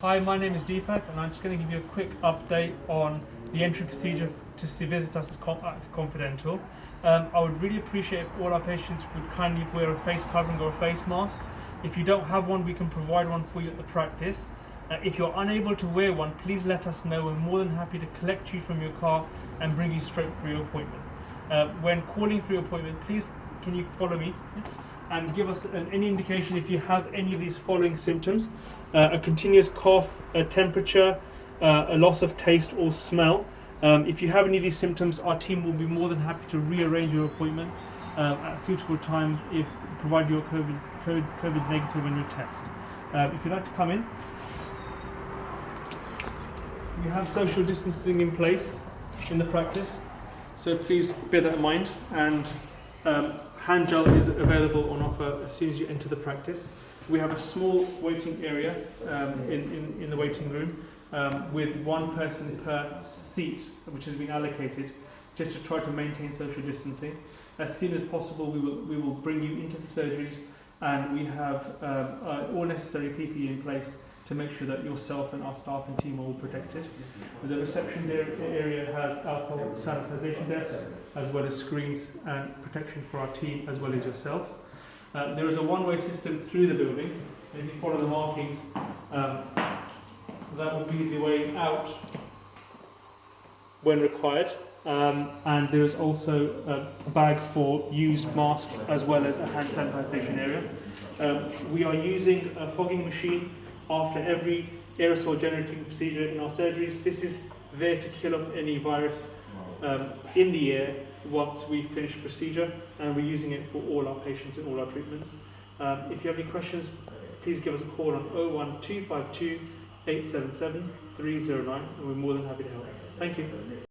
Hi, my name is Deepak and I'm just going to give you a quick update on the entry procedure to visit us at Confidential. I would really appreciate if all our patients would kindly wear a face covering or a face mask. If you don't have one, we can provide one for you at the practice. If you're unable to wear one, please let us know. We're more than happy to collect you from your car and bring you straight for your appointment. When calling for your appointment, please can you follow me and give us any indication if you have any of these following symptoms: a continuous cough, a temperature, a loss of taste or smell. If you have any of these symptoms, our team will be more than happy to rearrange your appointment at a suitable time if provide your COVID negative on your test. If you'd like to come in, we have social distancing in place in the practice, so please bear that in mind. And hand gel is available on offer as soon as you enter the practice. We have a small waiting area in the waiting room with one person per seat, which has been allocated just to try to maintain social distancing. As soon as possible, we will bring you into the surgeries, and we have all necessary PPE in place to make sure that yourself and our staff and team are all protected. The reception area has alcohol sanitization desks, as well as screens and protection for our team, as well as yourselves. There is a one-way system through the building. If you follow the markings, that will be the way out when required. And there is also a bag for used masks, as well as a hand sanitization area. We are using a fogging machine after every aerosol generating procedure in our surgeries. This is there to kill off any virus in the air once we finish the procedure, and we're using it for all our patients and all our treatments. If you have any questions, please give us a call on 01252 877 309, and we're more than happy to help. Thank you.